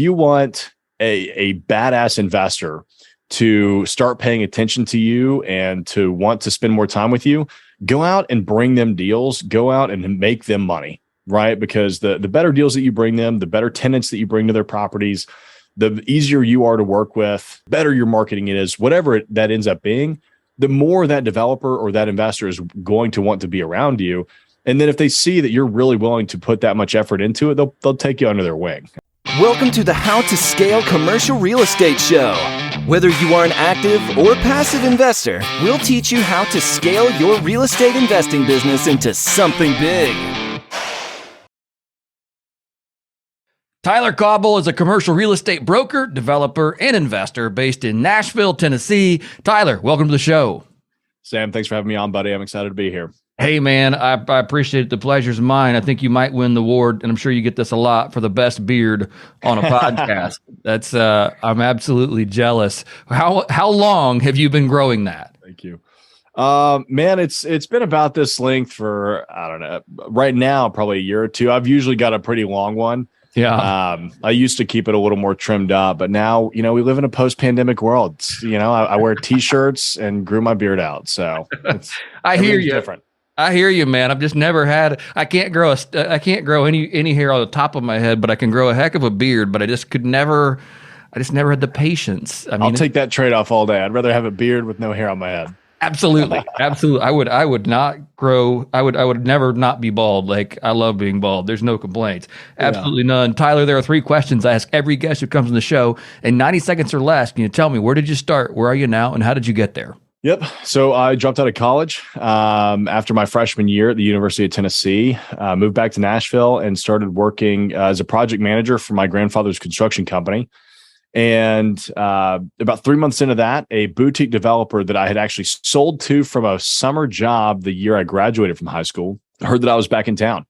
You want a badass investor to start paying attention to you and to want to spend more time with you, go out and bring them deals, go out and make them money, right? Because the better deals that you bring them, the better tenants that you bring to their properties, the easier you are to work with, better your marketing it is, whatever that ends up being, the more that developer or that investor is going to want to be around you. And then if they see that you're really willing to put that much effort into it, they'll take you under their wing. Welcome to the How to Scale Commercial Real Estate Show. Whether you are an active or passive investor, we'll teach you how to scale your real estate investing business into something big. Tyler Cauble is a commercial real estate broker, developer, and investor based in Nashville, Tennessee. Tyler, welcome to the show. Sam, thanks for having me on, buddy. I'm excited to be here. Hey, man, I appreciate it. The pleasure's mine. I think you might win the award, and I'm sure you get this a lot, for the best beard on a podcast. That's I'm absolutely jealous. How long have you been growing that? Thank you. Man, it's been about this length for, I don't know, right now, probably a year or two. I've usually got a pretty long one. Yeah. I used to keep it a little more trimmed up, but now, we live in a post-pandemic world. I wear t-shirts and grew my beard out. So I hear you. Different. I hear you, man. I've just never had. I can't grow any hair on the top of my head, but I can grow a heck of a beard. But I just never had the patience. I'll take that trade-off all day. I'd rather have a beard with no hair on my head. Absolutely. I would not grow. I would never not be bald. Like, I love being bald. There's no complaints. Absolutely none. Tyler, there are 3 questions I ask every guest who comes on the show in 90 seconds or less. Can you tell me, where did you start? Where are you now? And how did you get there? Yep. So I dropped out of college after my freshman year at the University of Tennessee, moved back to Nashville and started working as a project manager for my grandfather's construction company. And about 3 months into that, a boutique developer that I had actually sold to from a summer job the year I graduated from high school heard that I was back in town,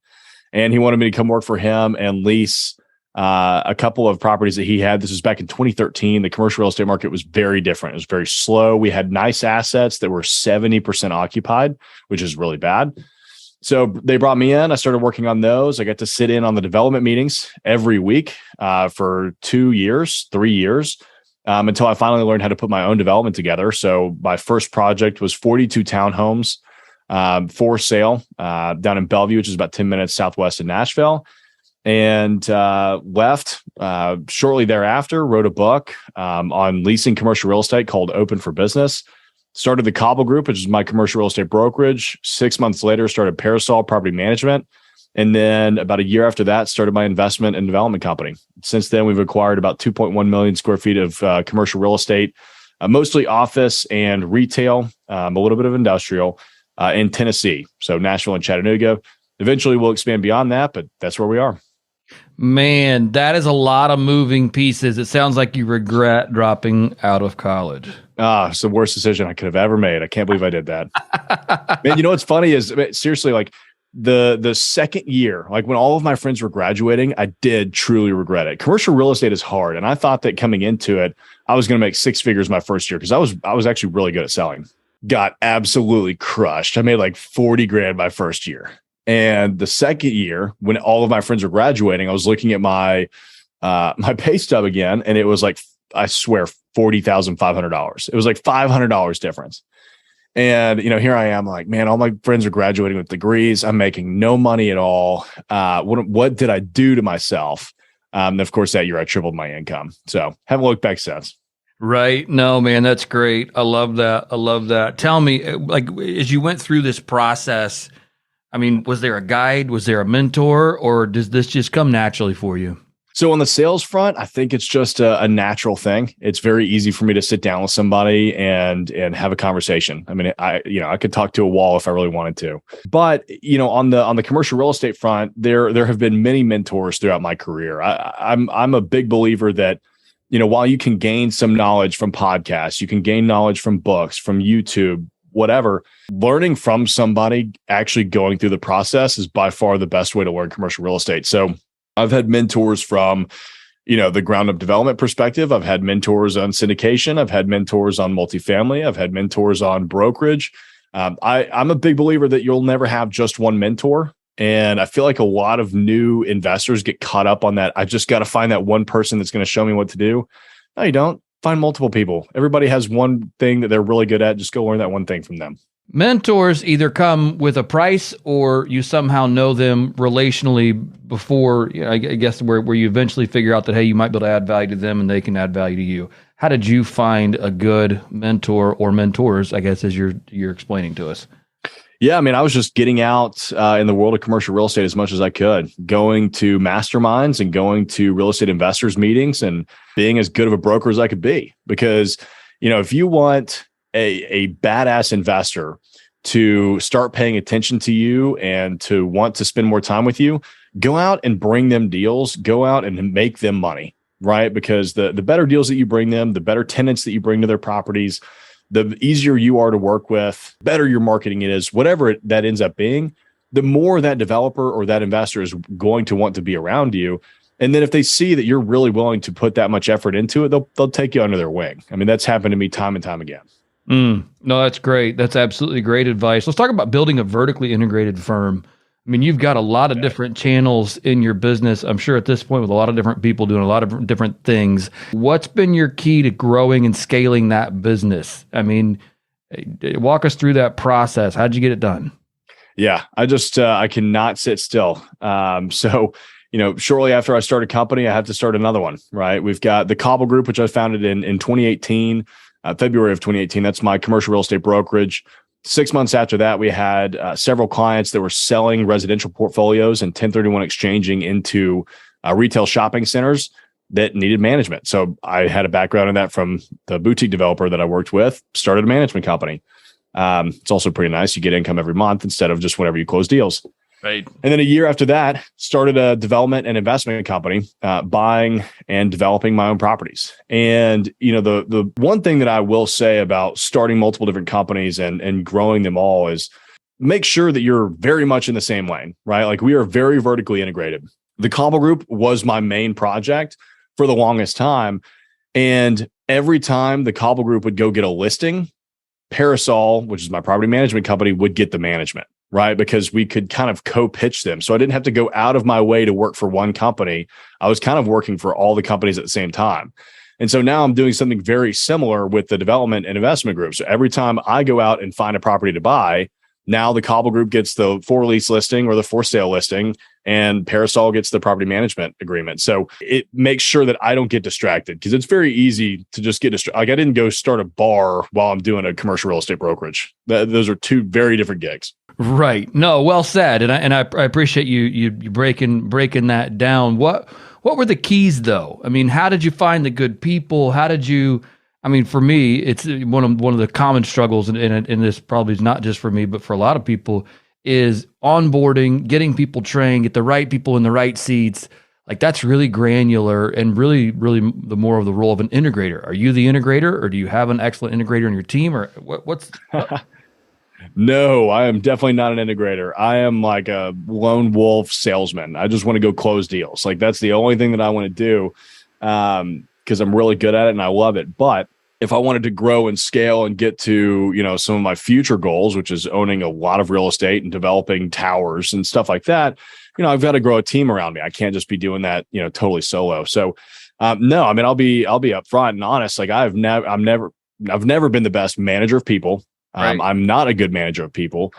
and he wanted me to come work for him and lease a couple of properties that he had. This was back in 2013. The commercial real estate market was very different. It was very slow. We had nice assets that were 70% occupied, which is really bad. So they brought me in. I started working on those. I got to sit in on the development meetings every week for 3 years, until I finally learned how to put my own development together. So my first project was 42 townhomes for sale down in Bellevue, which is about 10 minutes southwest of Nashville. And left shortly thereafter, wrote a book on leasing commercial real estate called Open for Business. Started the Cauble Group, which is my commercial real estate brokerage. 6 months later, started Parasol Property Management. And then about a year after that, started my investment and development company. Since then, we've acquired about 2.1 million square feet of commercial real estate, mostly office and retail, a little bit of industrial in Tennessee. So Nashville and Chattanooga. Eventually, we'll expand beyond that, but that's where we are. Man, that is a lot of moving pieces. It sounds like you regret dropping out of college. It's the worst decision I could have ever made. I can't believe I did that. Man, what's funny is, seriously, like the second year, like when all of my friends were graduating, I did truly regret it. Commercial real estate is hard. And I thought that coming into it, I was going to make 6 figures my first year because I was actually really good at selling. Got absolutely crushed. I made like 40 grand my first year. And the second year, when all of my friends were graduating, I was looking at my pay stub again, and it was like, I swear, $40,500. It was like $500 difference. And here I am, like, man, all my friends are graduating with degrees. I'm making no money at all. What did I do to myself? And of course, that year I tripled my income. So haven't looked back since. Right. No, man, that's great. I love that. Tell me, like, as you went through this process, I mean, was there a guide? Was there a mentor? Or does this just come naturally for you? So on the sales front, I think it's just a natural thing. It's very easy for me to sit down with somebody and have a conversation. I mean, I could talk to a wall if I really wanted to. But, on the commercial real estate front, there have been many mentors throughout my career. I'm a big believer that, while you can gain some knowledge from podcasts, you can gain knowledge from books, from YouTube, whatever, learning from somebody actually going through the process is by far the best way to learn commercial real estate. So I've had mentors from, the ground up development perspective. I've had mentors on syndication. I've had mentors on multifamily. I've had mentors on brokerage. I'm a big believer that you'll never have just one mentor. And I feel like a lot of new investors get caught up on that. I just got to find that one person that's going to show me what to do. No, you don't. Find multiple people. Everybody has one thing that they're really good at. Just go learn that one thing from them. Mentors either come with a price or you somehow know them relationally before, I guess, where you eventually figure out that, hey, you might be able to add value to them and they can add value to you. How did you find a good mentor or mentors, I guess, as you're explaining to us? Yeah, I mean, I was just getting out in the world of commercial real estate as much as I could, going to masterminds and going to real estate investors meetings and being as good of a broker as I could be. Because, if you want a badass investor to start paying attention to you and to want to spend more time with you, go out and bring them deals, go out and make them money, right? Because the better deals that you bring them, the better tenants that you bring to their properties, the easier you are to work with, better your marketing it is, whatever that ends up being, the more that developer or that investor is going to want to be around you. And then if they see that you're really willing to put that much effort into it, they'll take you under their wing. I mean, that's happened to me time and time again. No, that's great. That's absolutely great advice. Let's talk about building a vertically integrated firm. I mean, you've got a lot of different channels in your business, I'm sure at this point, with a lot of different people doing a lot of different things. What's been your key to growing and scaling that business? I mean, walk us through that process. How'd you get it done? Yeah, I cannot sit still. So, shortly after I started a company, I had to start another one, right? We've got the Cauble Group, which I founded in 2018, February of 2018. That's my commercial real estate brokerage. 6 months after that, we had several clients that were selling residential portfolios and 1031 exchanging into retail shopping centers that needed management. So I had a background in that from the boutique developer that I worked with, started a management company. It's also pretty nice. You get income every month instead of just whenever you close deals. Right. And then a year after that, started a development and investment company, buying and developing my own properties. And, the one thing that I will say about starting multiple different companies and growing them all is make sure that you're very much in the same lane, right? Like we are very vertically integrated. The Cauble Group was my main project for the longest time. And every time the Cauble Group would go get a listing, Parasol, which is my property management company, would get the management. Right. Because we could kind of co-pitch them. So I didn't have to go out of my way to work for one company. I was kind of working for all the companies at the same time. And so now I'm doing something very similar with the development and investment group. So every time I go out and find a property to buy, now the Cauble Group gets the for lease listing or the for sale listing, and Parasol gets the property management agreement. So it makes sure that I don't get distracted, because it's very easy to just get distracted. Like I didn't go start a bar while I'm doing a commercial real estate brokerage. Those are two very different gigs. Right. No, well said. And I appreciate you breaking that down. What were the keys though? I mean, how did you find the good people? How did you, for me, it's one of the common struggles, and this probably is not just for me, but for a lot of people, is onboarding, getting people trained, get the right people in the right seats. Like that's really granular and really, really the more of the role of an integrator. Are you the integrator, or do you have an excellent integrator in your team, or what's? No, I am definitely not an integrator. I am like a lone wolf salesman. I just want to go close deals. Like that's the only thing that I want to do, because I'm really good at it and I love it. But if I wanted to grow and scale and get to, some of my future goals, which is owning a lot of real estate and developing towers and stuff like that, I've got to grow a team around me. I can't just be doing that, totally solo. So, no, I'll be upfront and honest. Like I've never been the best manager of people. Right. I'm not a good manager of people.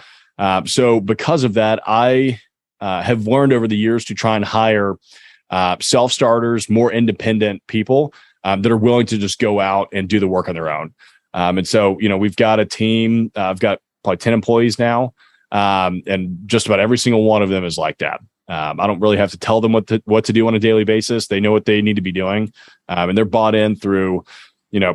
So because of that, I have learned over the years to try and hire self-starters, more independent people that are willing to just go out and do the work on their own. And so, we've got a team. I've got probably 10 employees now, and just about every single one of them is like that. I don't really have to tell them what to do on a daily basis. They know what they need to be doing, and they're bought in through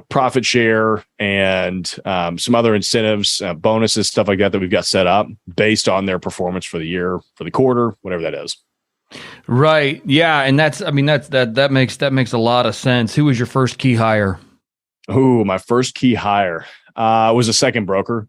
profit share and some other incentives, bonuses, stuff like that we've got set up based on their performance for the year, for the quarter, whatever that is. Right. Yeah. And that makes a lot of sense. Who was your first key hire? Oh, my first key hire was a second broker.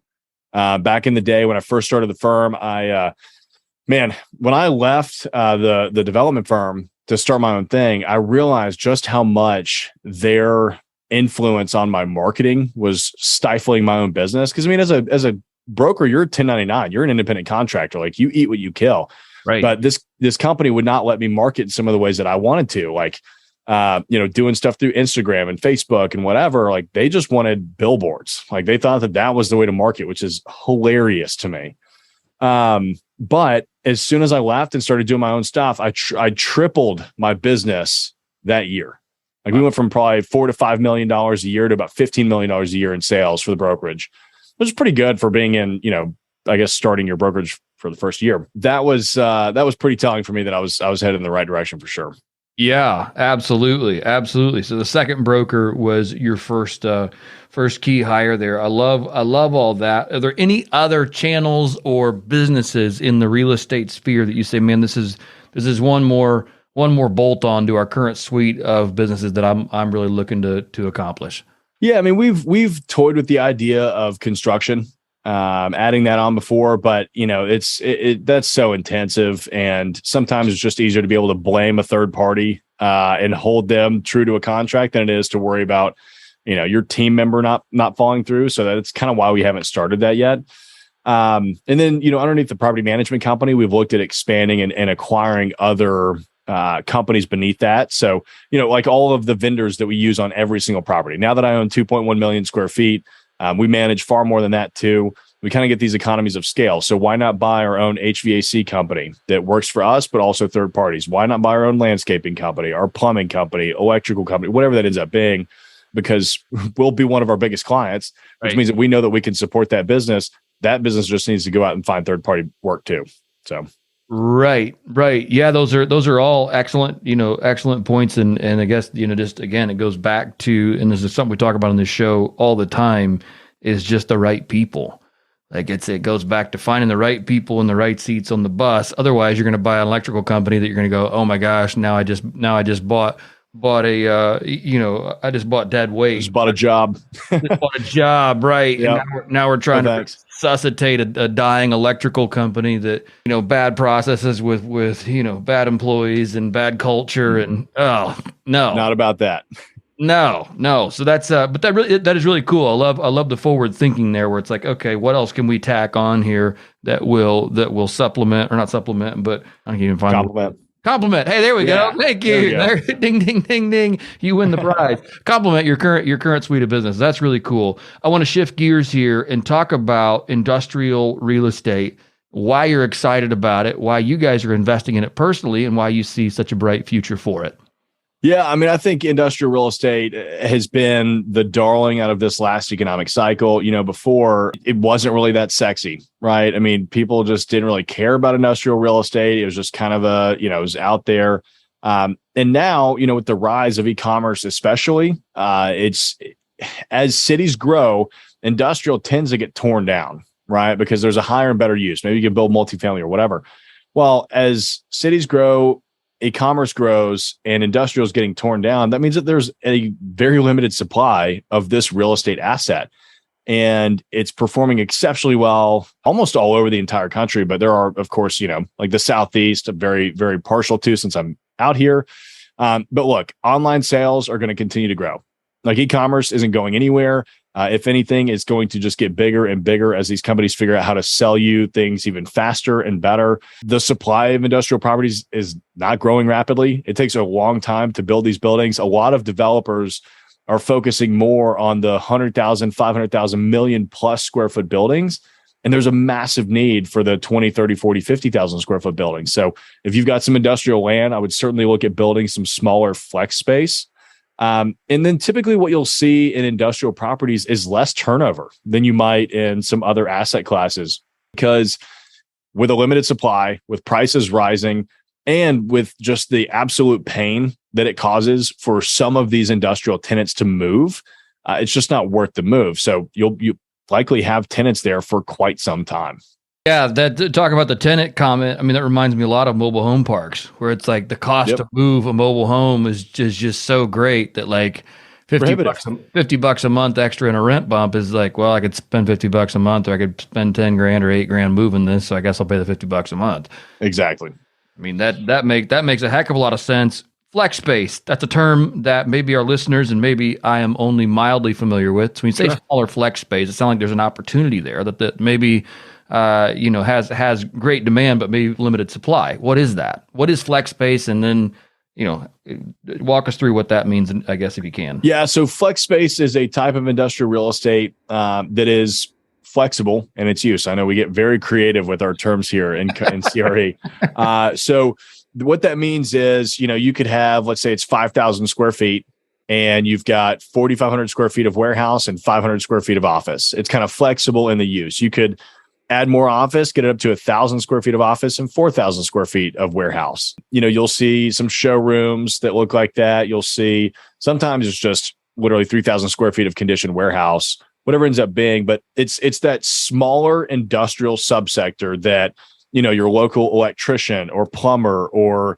Back in the day when I first started the firm, when I left the development firm to start my own thing, I realized just how much their influence on my marketing was stifling my own business. Because as a broker, you're a 1099, you're an independent contractor. Like you eat what you kill. Right. But this company would not let me market in some of the ways that I wanted to, like, doing stuff through Instagram and Facebook and whatever. Like, they just wanted billboards. Like, they thought that was the way to market, which is hilarious to me. But as soon as I left and started doing my own stuff, I tripled my business that year. Like, we went from probably $4 to $5 million a year to about $15 million a year in sales for the brokerage, which is pretty good for being in, I guess, starting your brokerage for the first year. That was pretty telling for me that I was headed in the right direction for sure. Yeah, absolutely. Absolutely. So the second broker was your first key hire there. I love all that. Are there any other channels or businesses in the real estate sphere that you say, man, this is one more bolt on to our current suite of businesses that I'm really looking to accomplish? Yeah, I mean, we've toyed with the idea of construction, adding that on before, but that's so intensive, and sometimes it's just easier to be able to blame a third party and hold them true to a contract than it is to worry about your team member not falling through. So that's kind of why we haven't started that yet. And then underneath the property management company, we've looked at expanding and acquiring other companies beneath that. So, like all of the vendors that we use on every single property. Now that I own 2.1 million square feet, we manage far more than that too. We kind of get these economies of scale. So why not buy our own HVAC company that works for us, but also third parties? Why not buy our own landscaping company, our plumbing company, electrical company, whatever that ends up being, because we'll be one of our biggest clients, which means that we know that we can support that business. That business just needs to go out and find third party work too. So. Right. Yeah, those are all excellent points. And I guess, just again, it goes back to, and this is something we talk about on this show all the time, is just the right people. Like it goes back to finding the right people in the right seats on the bus. Otherwise, you're going to buy an electrical company that you're going to go, oh my gosh, now I just bought I just bought dead weight. Just bought a job. Right? Yep. And now we're trying to resuscitate a dying electrical company that bad processes with bad employees and bad culture and not about that. No. So that's but that is really cool. I love the forward thinking there, where it's like, okay, what else can we tack on here that will supplement, or not supplement, but I can't even find Compliment. Hey, there we go. Thank you. There, ding, ding, ding, ding. You win the prize. Compliment your current suite of business. That's really cool. I want to shift gears here and talk about industrial real estate, why you're excited about it, why you guys are investing in it personally, and why you see such a bright future for it. Yeah, I mean, I think industrial real estate has been the darling out of this last economic cycle. Before, it wasn't really that sexy, right? I mean, people just didn't really care about industrial real estate. It was just kind of it was out there. And now, with the rise of e-commerce, especially, it's as cities grow, industrial tends to get torn down, right? Because there's a higher and better use. Maybe you can build multifamily or whatever. Well, as cities grow, e-commerce grows, and industrial is getting torn down, that means that there's a very limited supply of this real estate asset. And it's performing exceptionally well almost all over the entire country. But there are, of course, like the Southeast, I'm very, very partial to since I'm out here. But look, online sales are going to continue to grow. Like e-commerce isn't going anywhere. If anything, it's going to just get bigger and bigger as these companies figure out how to sell you things even faster and better. The supply of industrial properties is not growing rapidly. It takes a long time to build these buildings. A lot of developers are focusing more on the 100,000, 500,000, million plus square foot buildings. And there's a massive need for the 20, 30, 40, 50,000 square foot buildings. So if you've got some industrial land, I would certainly look at building some smaller flex space. And then typically what you'll see in industrial properties is less turnover than you might in some other asset classes, because with a limited supply, with prices rising, and with just the absolute pain that it causes for some of these industrial tenants to move, it's just not worth the move. So you likely have tenants there for quite some time. Yeah, talk about the tenant comment. I mean, that reminds me a lot of mobile home parks, where it's like the cost to move a mobile home is just so great that like $50 a month extra in a rent bump is like, well, I could spend $50 a month, or I could spend 10 grand or 8 grand moving this. So I guess I'll pay the $50 a month. Exactly. I mean, that makes a heck of a lot of sense. Flex space, that's a term that maybe our listeners and maybe I am only mildly familiar with. So when you say smaller flex space, it sounds like there's an opportunity there that maybe has great demand but maybe limited supply. What is that? What is flex space? And then, walk us through what that means, I guess, if you can. Yeah. So flex space is a type of industrial real estate that is flexible in its use. I know we get very creative with our terms here in CRE. So what that means is, you could have, let's say it's 5,000 square feet and you've got 4,500 square feet of warehouse and 500 square feet of office. It's kind of flexible in the use. You could add more office, get it up to 1,000 square feet of office and 4,000 square feet of warehouse. You'll see some showrooms that look like that. You'll see sometimes it's just literally 3,000 square feet of conditioned warehouse, whatever ends up being. But it's that smaller industrial subsector that, your local electrician or plumber or,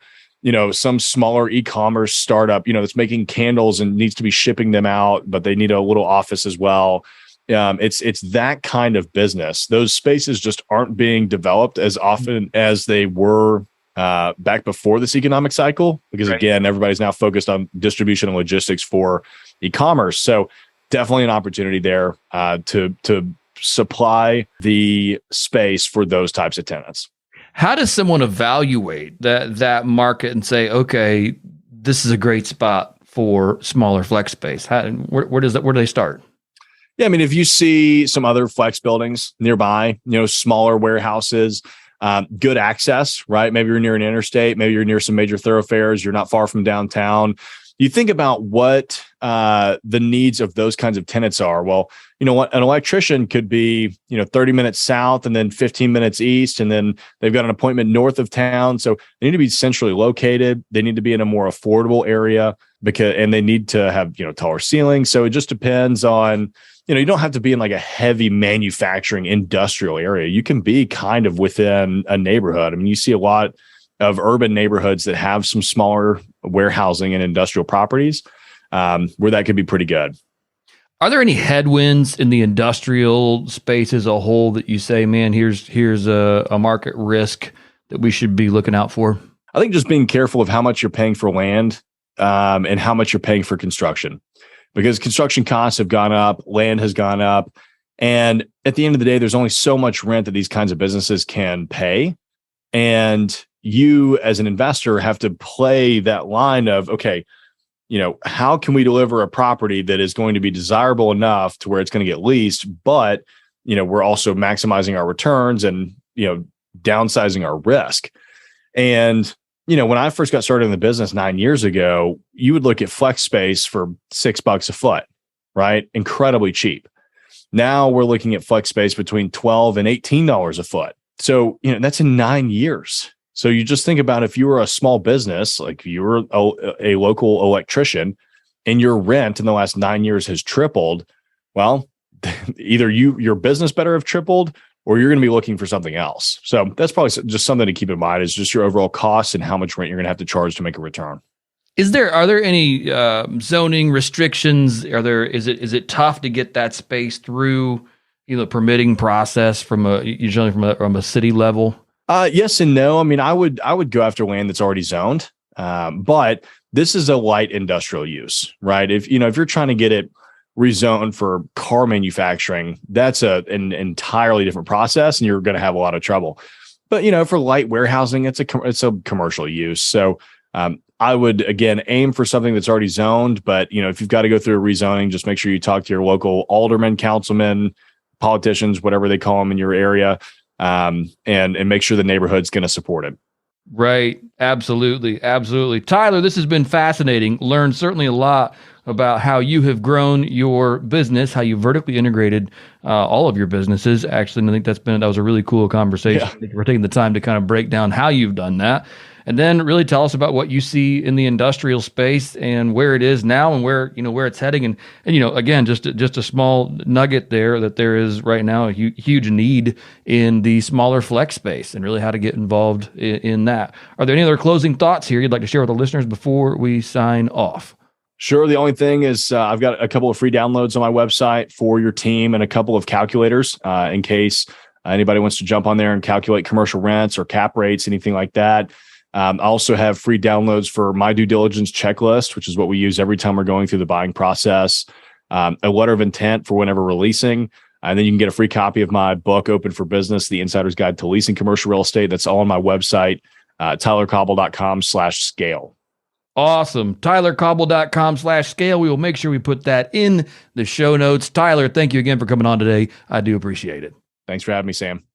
some smaller e-commerce startup, that's making candles and needs to be shipping them out, but they need a little office as well. It's that kind of business. Those spaces just aren't being developed as often as they were back before this economic cycle, because again, everybody's now focused on distribution and logistics for e-commerce. So definitely an opportunity there to supply the space for those types of tenants. How does someone evaluate that market and say, okay, this is a great spot for smaller flex space? Where do they start? Yeah, I mean, if you see some other flex buildings nearby, smaller warehouses, good access, right? Maybe you're near an interstate, maybe you're near some major thoroughfares, you're not far from downtown. You think about what the needs of those kinds of tenants are. Well, what an electrician could be, 30 minutes south and then 15 minutes east, and then they've got an appointment north of town. So they need to be centrally located. They need to be in a more affordable area and they need to have, taller ceilings. So it just depends on, you don't have to be in like a heavy manufacturing industrial area. You can be kind of within a neighborhood. I mean, you see a lot of urban neighborhoods that have some smaller warehousing and industrial properties where that could be pretty good. Are there any headwinds in the industrial space as a whole that you say, man, here's a market risk that we should be looking out for? I think just being careful of how much you're paying for land and how much you're paying for construction, because construction costs have gone up, land has gone up. And at the end of the day, there's only so much rent that these kinds of businesses can pay. And you as an investor have to play that line of, okay, how can we deliver a property that is going to be desirable enough to where it's going to get leased, but, we're also maximizing our returns and, downsizing our risk. And, when I first got started in the business 9 years ago, you would look at flex space for $6 a foot, right? Incredibly cheap. Now we're looking at flex space between $12 and $18 a foot. So, that's in 9 years. So you just think about if you were a small business, like you were a local electrician and your rent in the last 9 years has tripled, well, either your business better have tripled or you're going to be looking for something else. So that's probably just something to keep in mind, is just your overall costs and how much rent you're going to have to charge to make a return. Are there any zoning restrictions? Is it tough to get that space through, permitting process usually from a city level? Yes and no. I mean, I would go after land that's already zoned, but this is a light industrial use, right? If you're trying to get it rezoned for car manufacturing, that's an entirely different process, and you're going to have a lot of trouble. But for light warehousing, it's a commercial use. So I would again aim for something that's already zoned. But if you've got to go through a rezoning, just make sure you talk to your local aldermen, councilmen, politicians, whatever they call them in your area. And make sure the neighborhood's going to support it. Right. Absolutely. Absolutely. Tyler, this has been fascinating. Learned certainly a lot about how you have grown your business, how you vertically integrated all of your businesses. Actually, and I think that was a really cool conversation. Yeah. We're taking the time to kind of break down how you've done that. And then really tell us about what you see in the industrial space and where it is now and where it's heading. And again, just a small nugget there that there is right now a huge need in the smaller flex space and really how to get involved in that. Are there any other closing thoughts here you'd like to share with the listeners before we sign off? Sure. The only thing is I've got a couple of free downloads on my website for your team and a couple of calculators in case anybody wants to jump on there and calculate commercial rents or cap rates, anything like that. I also have free downloads for my due diligence checklist, which is what we use every time we're going through the buying process, a letter of intent for whenever releasing, And then you can get a free copy of my book, Open for Business, The Insider's Guide to Leasing Commercial Real Estate. That's all on my website, tylercauble.com/scale. Awesome. tylercauble.com/scale. We will make sure we put that in the show notes. Tyler, thank you again for coming on today. I do appreciate it. Thanks for having me, Sam.